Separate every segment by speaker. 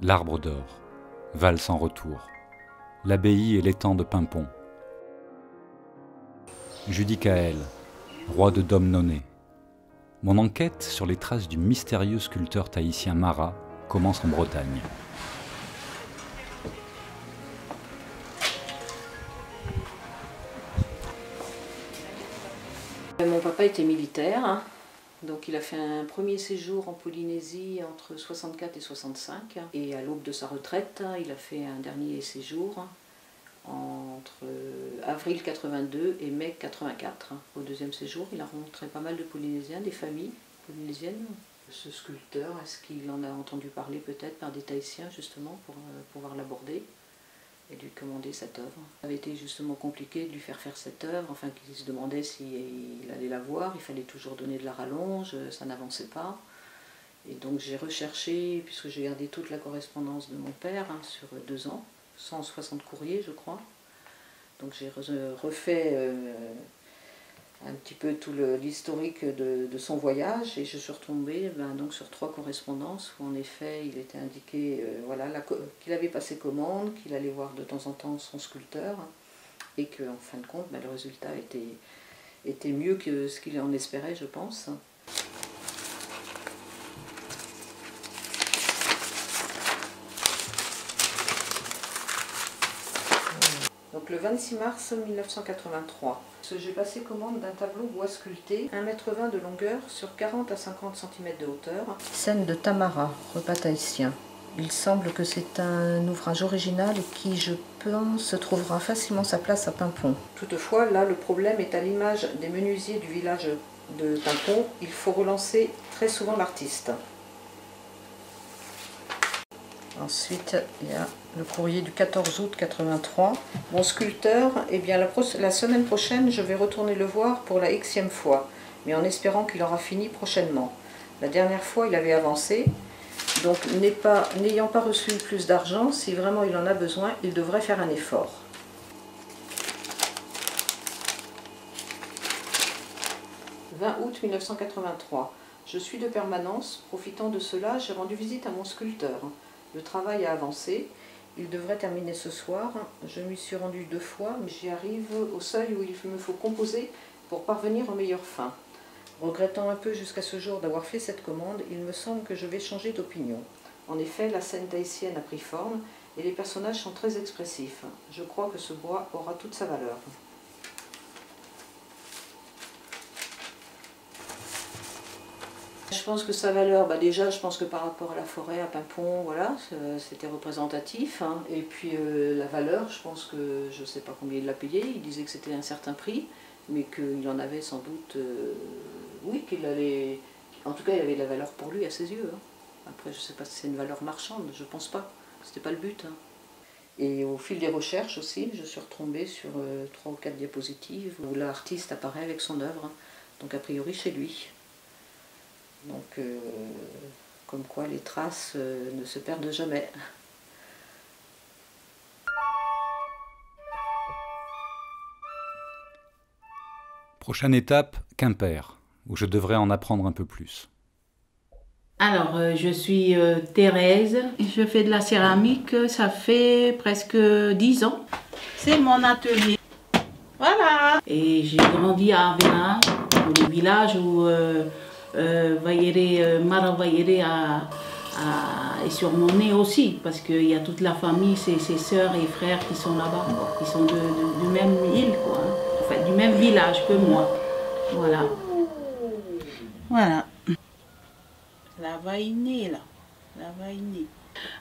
Speaker 1: l'arbre d'or, valse sans retour, l'abbaye et l'étang de Pimpon. Judicaël, roi de Domnonée. Mon enquête sur les traces du mystérieux sculpteur tahitien Marat commence en Bretagne.
Speaker 2: Mon papa était militaire, hein. Donc il a fait un premier séjour en Polynésie entre 64 et 65. Et à l'aube de sa retraite, il a fait un dernier séjour entre avril 82 et mai 84. Au deuxième séjour, il a rencontré pas mal de Polynésiens, des familles polynésiennes. Ce sculpteur, est-ce qu'il en a entendu parler peut-être par des Tahitiens justement pour pouvoir l'aborder et lui commander cette œuvre. Ça avait été justement compliqué de lui faire cette œuvre, enfin qu'il se demandait s'il allait la voir, il fallait toujours donner de la rallonge, ça n'avançait pas. Et donc j'ai recherché, puisque j'ai gardé toute la correspondance de mon père sur 2 ans, 160 courriers je crois. Donc j'ai refait un petit peu tout l'historique de son voyage et je suis retombée donc sur 3 correspondances où en effet il était indiqué voilà, qu'il avait passé commande, qu'il allait voir de temps en temps son sculpteur et qu'en fin de compte le résultat était mieux que ce qu'il en espérait, je pense. Donc le 26 mars 1983, j'ai passé commande d'un tableau bois sculpté, 1,20 m de longueur sur 40 à 50 cm de hauteur. Scène de Tamara, repas tahitien. Il semble que c'est un ouvrage original et qui, je pense, trouvera facilement sa place à Pimpon. Toutefois, là, le problème est à l'image des menuisiers du village de Pimpon. Il faut relancer très souvent l'artiste. Ensuite, il y a le courrier du 14 août 83. Mon sculpteur, eh bien, la semaine prochaine, je vais retourner le voir pour la Xème fois, mais en espérant qu'il aura fini prochainement. La dernière fois, il avait avancé, donc n'ayant pas reçu plus d'argent, si vraiment il en a besoin, il devrait faire un effort. « 20 août 1983. Je suis de permanence. Profitant de cela, j'ai rendu visite à mon sculpteur. Le travail a avancé, il devrait terminer ce soir. Je m'y suis rendue 2 fois, mais j'y arrive au seuil où il me faut composer pour parvenir aux meilleures fins. Regrettant un peu jusqu'à ce jour d'avoir fait cette commande, il me semble que je vais changer d'opinion. En effet, la scène tahitienne a pris forme et les personnages sont très expressifs. Je crois que ce bois aura toute sa valeur. Je pense que sa valeur, déjà je pense que par rapport à la forêt, à Pimpon, voilà, c'était représentatif. Hein. Et puis la valeur, je pense que, je ne sais pas combien il l'a payé, il disait que c'était un certain prix, mais qu'il en avait sans doute, oui, qu'il allait, en tout cas il avait de la valeur pour lui à ses yeux. Hein. Après je ne sais pas si c'est une valeur marchande, je ne pense pas, c'était pas le but. Hein. Et au fil des recherches aussi, je suis retombée sur 3 ou 4 diapositives où l'artiste apparaît avec son œuvre, hein. Donc a priori chez lui. Donc, comme quoi les traces ne se perdent jamais.
Speaker 1: Prochaine étape, Quimper, où je devrais en apprendre un peu plus.
Speaker 3: Alors, je suis Thérèse, je fais de la céramique, ça fait presque 10 ans. C'est mon atelier. Voilà. Et j'ai grandi à Avena, le village où Mara Vayere est surnommé aussi, parce qu'il y a toute la famille, ses sœurs et frères qui sont là-bas, qui sont du même île, quoi, hein. Enfin, du même village que moi. Voilà. Voilà. La Vainée, là. La Vainée.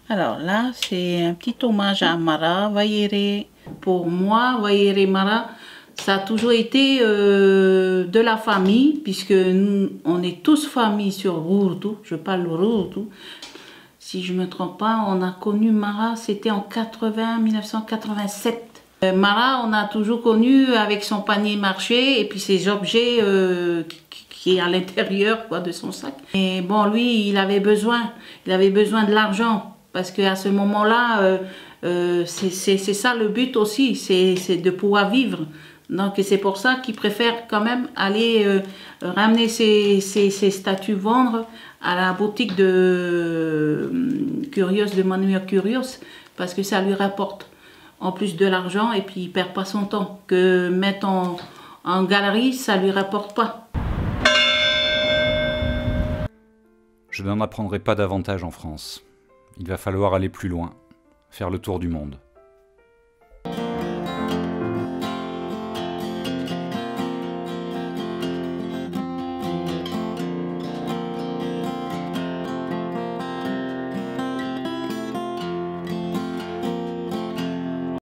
Speaker 3: Alors là, c'est un petit hommage à Mara Vayere. Pour moi, Vayere Mara, ça a toujours été de la famille, puisque nous, on est tous famille sur Rurutu. Je parle Rurutu. Si je ne me trompe pas, on a connu Mara, c'était en 1987. Mara, on a toujours connu avec son panier marché et puis ses objets qui est à l'intérieur de son sac. Et bon, lui, il avait besoin de l'argent, parce qu'à ce moment-là, c'est ça le but aussi, c'est de pouvoir vivre. Donc c'est pour ça qu'il préfère quand même aller ramener ses statues, vendre à la boutique de Curios, de Manuel Curios, parce que ça lui rapporte en plus de l'argent et puis il perd pas son temps. Que mettre en galerie, ça lui rapporte pas.
Speaker 1: Je n'en apprendrai pas davantage en France. Il va falloir aller plus loin, faire le tour du monde.